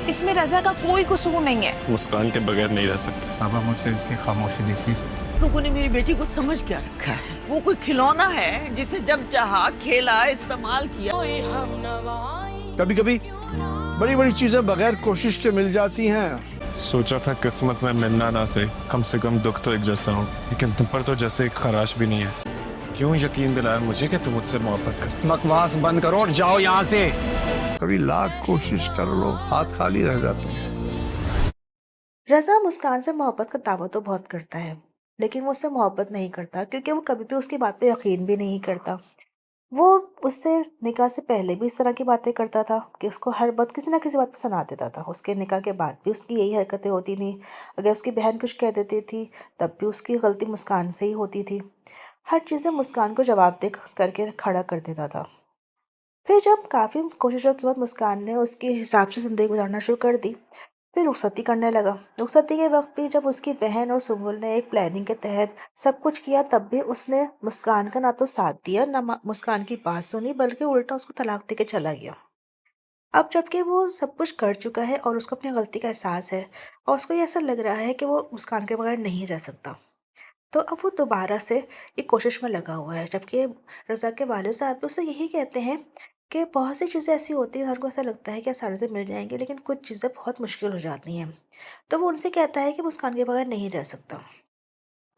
इसमें रजा का कोई कसूर नहीं है। मुस्कान के बगैर नहीं रह सकते। पापा मुझसे इसकी खामोशी दिख नहीं सकती। लोगों ने मेरी बेटी को समझ क्या रखा है? वो कोई खिलौना है जिसे जब चाहा खेला, इस्तेमाल किया। कभी कभी बड़ी बड़ी चीजें बगैर कोशिश के मिल जाती हैं। सोचा था किस्मत में मिलना ना से कम दुख तो एक जैसा हो, लेकिन तुम पर तो जैसे एक खराश भी नहीं है। क्यों यकीन दिलाया मुझे कि तुम मुझसे मोहब्बत करती? बकवास बंद करो और जाओ यहाँ से। कभी लाख कोशिश कर लो, हाथ खाली रह जाते हैं। रज़ा मुस्कान से मोहब्बत का दावा तो बहुत करता है, लेकिन वो उससे मोहब्बत नहीं करता क्योंकि वो कभी भी उसकी बात पे यकीन भी नहीं करता। वो उससे निकाह से पहले भी इस तरह की बातें करता था कि उसको हर बात किसी ना किसी बात पे सुना देता था। उसके निकाह के बाद भी उसकी यही हरकतें होती थी। अगर उसकी बहन कुछ कह देती थी तब भी उसकी गलती मुस्कान से ही होती थी। हर चीज़ें मुस्कान को जवाब दे करके खड़ा कर देता था। फिर जब काफ़ी कोशिशों के बाद मुस्कान ने उसके हिसाब से ज़िंदगी गुजारना शुरू कर दी, फिर रुखसती करने लगा। रुखसती के वक्त भी जब उसकी बहन और सुम्बुल ने एक प्लानिंग के तहत सब कुछ किया, तब भी उसने मुस्कान का ना तो साथ दिया, ना मुस्कान की बात सुनी, बल्कि उल्टा उसको तलाक दे के चला गया। अब जबकि वो सब कुछ कर चुका है और उसको अपनी गलती का एहसास है और उसको ये ऐसा लग रहा है कि वो मुस्कान के बगैर नहीं रह सकता, तो अब वो दोबारा से एक कोशिश में लगा हुआ है। जबकि रज़ा के वालिद साहब भी उसे यही कहते हैं कि बहुत सी चीज़ें ऐसी होती हैं, हर को ऐसा लगता है कि आसानी से मिल जाएंगी, लेकिन कुछ चीज़ें बहुत मुश्किल हो जाती हैं। तो वो उनसे कहता है कि मुस्कान के बगैर नहीं रह सकता।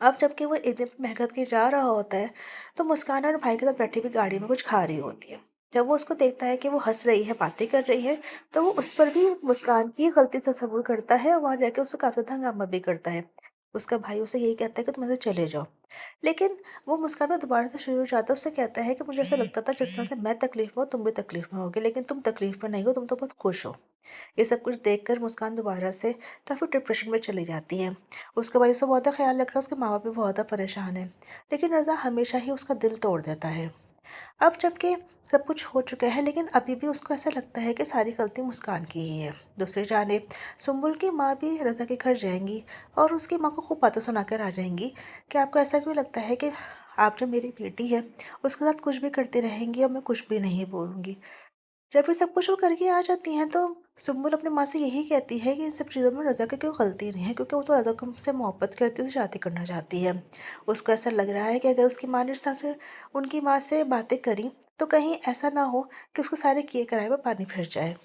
अब जबकि वो एक दिन मेहनत के जा रहा होता है, तो मुस्कान और भाई के साथ बैठी हुई गाड़ी में कुछ खा रही होती है। जब वो उसको देखता है कि वो हंस रही है, बातें कर रही है, तो वो उस पर भी मुस्कान की गलती से तसव्वुर करता है और वहाँ जाके उसको काफ़ी ज़्यादा हंगामा भी करता है। उसका भाई उसे यही कहता है कि तुम ऐसे चले जाओ, लेकिन वो मुस्कान में दोबारा से शुरू हो जाता है। उससे कहता है कि मुझे ऐसा लगता था जिस तरह से मैं तकलीफ में हूँ तुम भी तकलीफ में होगे, लेकिन तुम तकलीफ में नहीं हो, तुम तो बहुत खुश हो। ये सब कुछ देखकर मुस्कान दोबारा से काफ़ी डिप्रेशन में चली जाती है। उसका भाई उसका बहुत ज़्यादा ख्याल रख रहा है, उसके माँ बाप भी बहुत ज़्यादा परेशान है, लेकिन रज़ा हमेशा ही उसका दिल तोड़ देता है। अब जबकि सब कुछ हो चुका है, लेकिन अभी भी उसको ऐसा लगता है कि सारी गलती मुस्कान की ही है। दूसरी जानिब सुम्बुल की माँ भी रज़ा के घर जाएंगी और उसकी माँ को खूब बातें सुनाकर आ जाएंगी कि आपको ऐसा क्यों लगता है कि आप जो मेरी बेटी है उसके साथ कुछ भी करती रहेंगी और मैं कुछ भी नहीं बोलूँगी। जब ये सब कुछ वो करके आ जाती हैं, तो सुम्बुल अपनी माँ से यही कहती है कि इन सब चीज़ों में रज़ा की कोई गलती नहीं है, क्योंकि वो तो रज़ा को से मोहब्बत करती है, शादी करना चाहती है। उसको ऐसा लग रहा है कि अगर उसकी माँ ने इस तरह से उनकी माँ से बातें करी, तो कहीं ऐसा ना हो कि उसको सारे किए कराए में पानी फिर जाए।